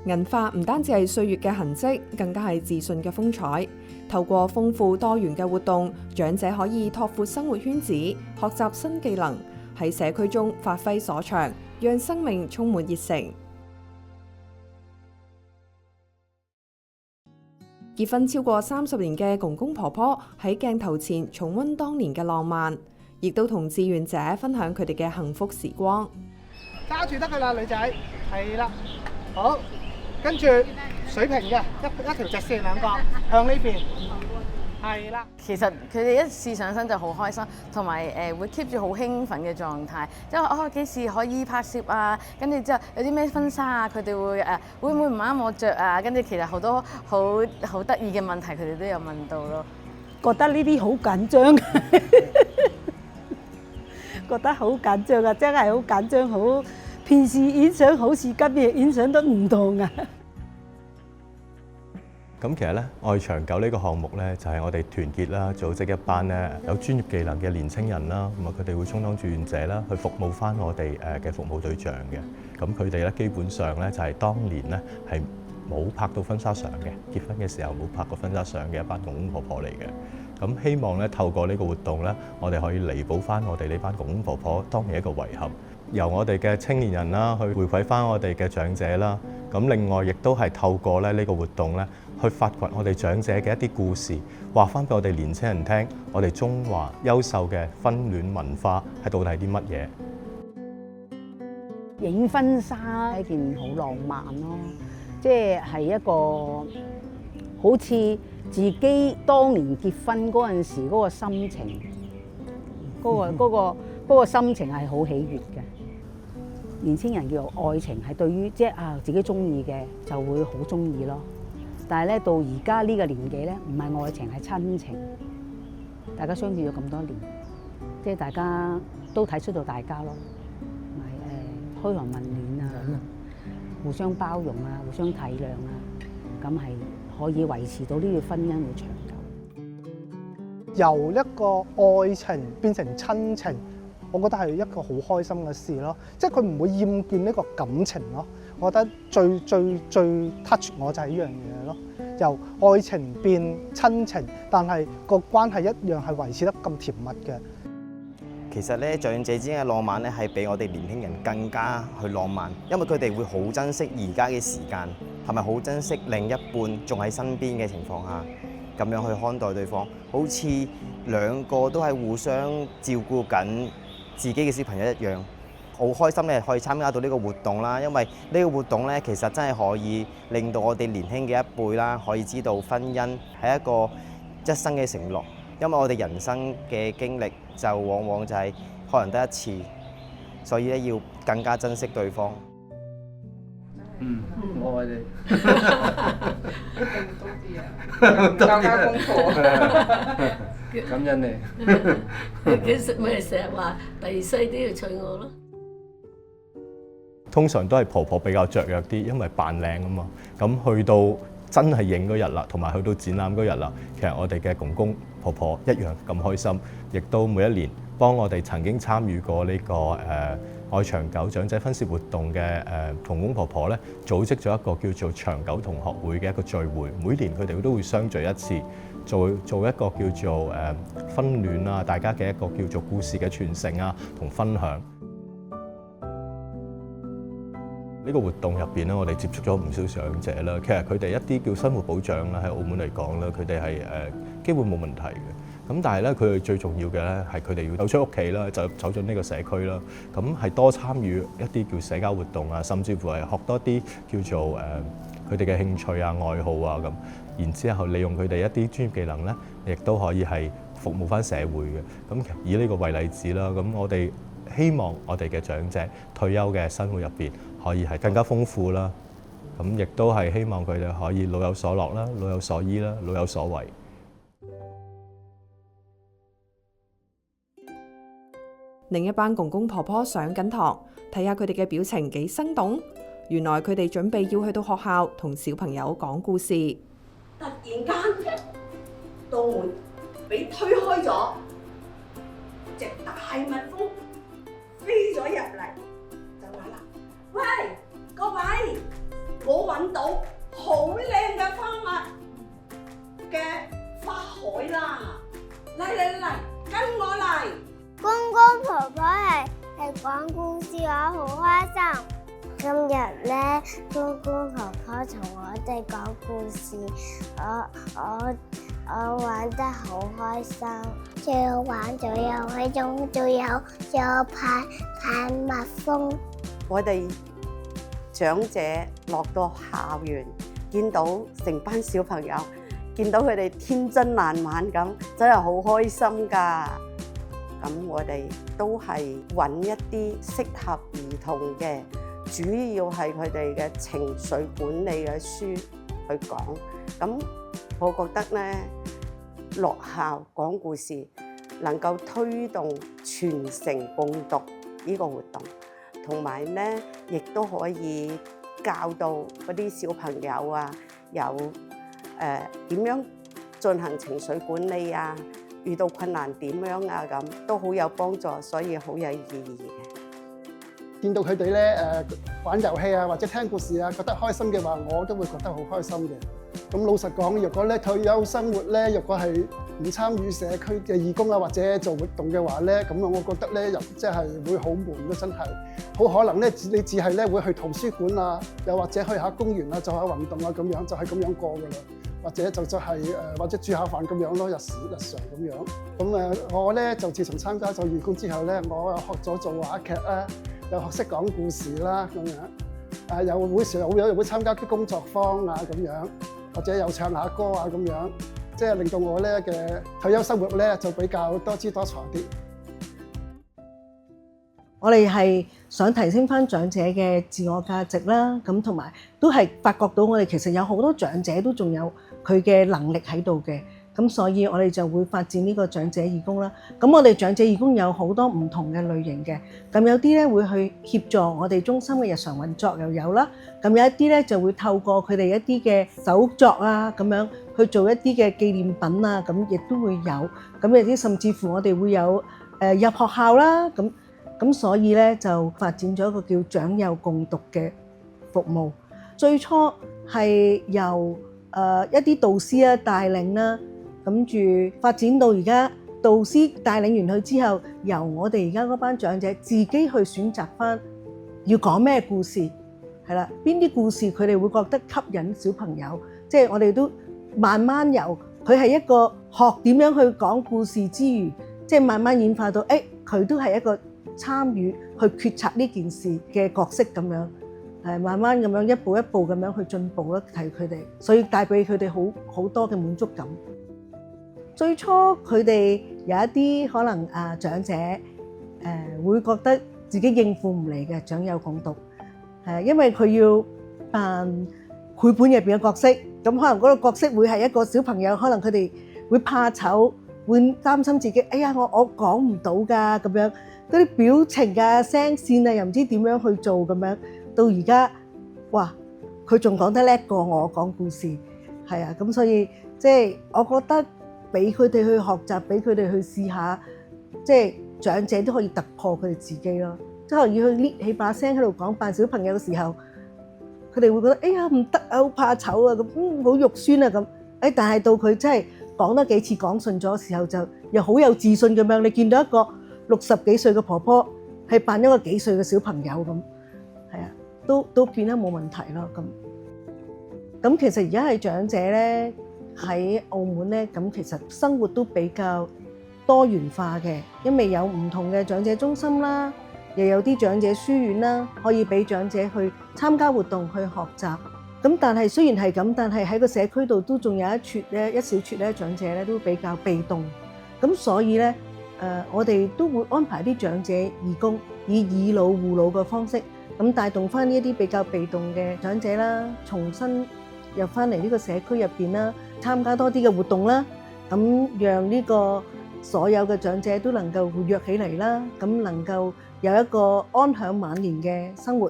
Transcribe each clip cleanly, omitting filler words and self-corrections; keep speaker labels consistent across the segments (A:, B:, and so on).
A: 銀髮唔單止係歲月嘅痕跡，更加係自信嘅風采。透過豐富多元嘅活動，長者可以拓闊生活圈子，學習新技能，喺社區中發揮所長，讓生命充滿熱誠。結婚超過30年嘅公公婆婆喺鏡頭前重溫當年嘅浪漫，亦都同志願者分享佢哋嘅幸福時光。
B: 揸住得㗎啦，女仔，係啦，好，跟住水平嘅一條直線兩個向呢邊，係啦。
C: 其實佢哋一試上身就好開心，同埋會 keep 住好興奮嘅狀態，即係幾時可以拍攝啊？跟住之後有啲咩婚紗啊，佢哋會唔會唔啱我着啊？跟住其實好多好得意嘅問題，佢哋都有問到咯。
D: 覺得呢啲好緊張，覺得好緊張啊！真係好緊張，好平時影相好似今日影相都唔同啊！
E: 咁其實咧，愛長久呢個項目咧，就係我哋團結啦，組織一班咧有專業技能嘅年青人啦，咁啊佢哋會充當志願者啦，去服務翻我哋嘅服務對象嘅。咁佢哋咧基本上咧就係當年咧係冇拍到婚紗相嘅，結婚嘅時候冇拍過婚紗相嘅一班公公婆婆嚟嘅。咁希望咧透過呢個活動咧，我哋可以彌補翻我哋呢班公公婆婆當年一個遺憾，由我哋嘅青年人啦去回饋翻我哋嘅長者啦。咁另外亦都係透過咧呢個活動咧，去發掘我哋長者嘅一啲故事，話翻俾我哋年青人聽，我哋中華優秀嘅婚戀文化係到底係啲乜嘢？
D: 影婚紗係一件好浪漫咯，即係一個好似自己當年結婚嗰陣時嗰個心情，嗰個心情係好喜悅嘅。年青人叫做愛情係對於即係自己中意嘅就會好中意咯。但係咧到而家呢個年紀咧，唔係愛情係親情。大家相處咗咁多年，即係大家都體恤到大家咯，同埋噓寒問暖啊，互相包容啊，互相體諒啊，咁係可以維持到呢個婚姻會長久。
B: 由一個愛情變成親情，我覺得係一個好開心嘅事咯，即係佢唔會厭倦呢個感情咯。我覺得最 touch 我就係呢樣嘢咯，由愛情變親情，但係個關係一樣係維持得咁甜蜜嘅。
F: 其實咧，長者之間嘅浪漫咧，係比我哋年輕人更加去浪漫，因為佢哋會好珍惜而家嘅時間，同埋好珍惜另一半仲喺身邊嘅情況下，咁樣去看待對方，好似兩個都係互相照顧緊自己嘅小朋友一樣。好開心咧，可以參加到呢個活動啦，因為呢個活動咧，其實真係可以令到我哋年輕嘅一輩啦，可以知道婚姻係一個一生嘅承諾。因為我哋人生嘅經歷就往往就係可能得一次，所以咧要更加珍惜對方。
G: 我愛你。交加功課。感恩你。
H: 佢咪成日話第二世都要娶我咯。
E: 通常都係婆婆比較雀躍啲，因為扮靚啊嘛。咁去到真係影嗰日啦，同埋去到展覽嗰日啦，其實我哋嘅公公婆婆一樣咁開心，亦都每一年幫我哋曾經參與過呢個愛長久長者婚攝活動嘅公公婆婆咧，組織咗一個叫做長久同學會嘅一個聚會。每年佢哋都會相聚一次，做一個叫做婚戀啊，大家嘅一個叫做故事嘅傳承啊，同分享。呢個活動入邊咧，我哋接觸咗唔少長者啦。其實佢哋一啲叫生活保障啦，喺澳門嚟講咧，佢哋係基本冇問題嘅。咁但係咧，佢哋最重要嘅咧係佢哋要走出屋企啦，就走進呢個社區啦。咁係多參與一啲叫社交活動啊，甚至乎係學多啲叫做佢哋嘅興趣啊、愛好啊咁。然之後利用佢哋一啲專業技能咧，亦都可以係服務翻社會嘅。咁以呢個為例子啦，咁我哋希望我哋嘅長者退休嘅生活入邊可以係更加豐富啦。咁亦都係希望佢哋可以老有所樂啦、老有所依啦、老有所為。
A: 另一班公公婆婆上緊堂，睇下佢哋嘅表情幾生動。原來佢哋準備要去到學校同小朋友講故事。
H: 突然間，道門俾推開咗，隻大蜜蜂飛咗入嚟，就話啦：喂，各位，我揾到好靚嘅花蜜嘅花海啦！嚟，跟我嚟！
I: 公公婆婆係講故事，我好開心。今日咧，公公婆婆同我哋講故事，我玩得好開心。最好玩仲有嗰種，仲有派蜜蜂。
J: 我哋長者落到校園，見到成班小朋友，見到佢哋天真爛漫咁，真係好開心㗎。咁我哋都係揾一啲適合兒童嘅，主要係佢哋嘅情緒管理嘅書去講。咁我覺得呢，落校講故事能夠推動全城共讀呢個活動，同埋呢亦都可以教導嗰啲小朋友啊，有點樣進行情緒管理啊，遇到困難點樣啊，咁都好有幫助，所以好有意義嘅。
K: 見到佢哋咧玩遊戲啊，或者聽故事啊，覺得開心嘅話，我都會覺得好開心嘅。咁老實講，若果咧退休生活咧，若果係唔參與社區嘅義工啊，或者做活動嘅話咧，咁我覺得咧又即係會好悶咯，真係好可能咧，你只係咧會去圖書館啊，又或者去下公園啊，做下運動啊，咁樣就係咁樣過噶啦。或者係或者煮下飯咁樣咯，日常咁樣。咁我咧就自從參加咗義工之後咧，我又學咗做話劇啦，又學識講故事啦咁樣。又會時又會參加啲工作坊啊咁樣，或者又唱下歌啊咁樣，即係令到我咧嘅退休生活咧就比較多姿多彩啲。
L: 我哋係想提升翻長者嘅自我價值啦，咁同埋都係發覺到我哋其實有好多長者都仲有佢嘅能力喺度嘅，咁所以我哋就會發展呢個長者義工啦。咁我哋長者義工有好多唔同嘅類型嘅，咁有啲咧會去協助我哋中心嘅日常運作又有啦，咁有一啲咧就會透過佢哋一啲嘅手作啊咁樣去做一啲嘅紀念品啊，咁亦都會有。咁有啲甚至乎我哋會有入學校啦，咁所以咧就發展咗一個叫長幼共讀嘅服務。最初係由一啲導師啊帶領啦，跟住發展到而家導師帶領完佢之後，由我哋而家嗰班長者自己去選擇返要講咩故事，係啦，邊啲故事佢哋會覺得吸引小朋友，即係我哋都慢慢由佢係一個學點樣去講故事之餘，即係慢慢演化到佢都係一個參與去決策呢件事嘅角色咁樣，慢慢咁樣一步一步咁樣去進步咯，睇佢哋，所以帶俾佢哋好多嘅滿足感。最初佢哋有一啲可能長者會覺得自己應付唔嚟嘅長幼共讀，因為佢要扮繪本入邊嘅角色，咁可能嗰個角色會係一個小朋友，可能佢哋會怕醜，會擔心自己，哎呀我講唔到㗎咁樣。嗰啲表情啊、聲線啊，又唔知點樣去做咁樣。到而家，哇！佢仲講得叻過我講故事，係啊。咁所以即係我覺得俾佢哋去學習，俾佢哋去試下，即係長者都可以突破佢哋自己咯。即係可能要去捏起把聲喺度講扮小朋友嘅時候，佢哋會覺得哎呀唔得啊，好怕醜啊，咁好肉酸啊咁。但係到佢真係講多幾次講順咗嘅時候，就又好有自信咁樣。你見到一個60幾歲嘅婆婆係扮一個幾歲嘅小朋友咁，係啊，都變得冇問題咯。咁其實而家係長者咧喺澳門咧，咁其實生活都比較多元化嘅，因為有唔同嘅長者中心啦，又有啲長者書院啦，可以俾長者去參加活動去學習。咁但係雖然係咁，但係喺個社區度都仲有一小撮咧長者咧都比較被動，咁所以咧。我哋都會安排啲長者義工，以以老護老嘅方式，咁帶動翻呢一啲比較被動嘅長者啦，重新入翻嚟呢個社區入邊啦，參加多啲嘅活動啦，咁讓呢個所有嘅長者都能夠活躍起嚟啦，咁能夠有一個安享晚年嘅生活。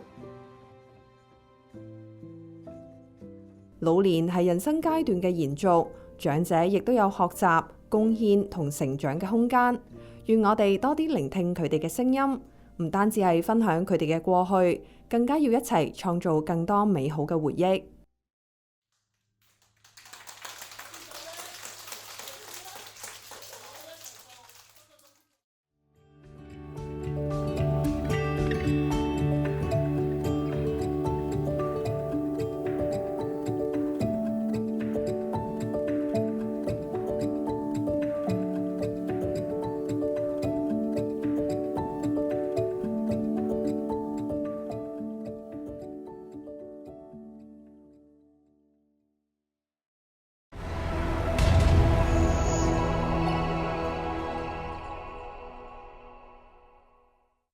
A: 老年係人生階段嘅延續，長者亦都有學習、貢獻同成長嘅空間。願我哋多啲聆聽佢哋嘅聲音，唔單止係分享佢哋嘅過去，更加要一齊創造更多美好嘅回憶。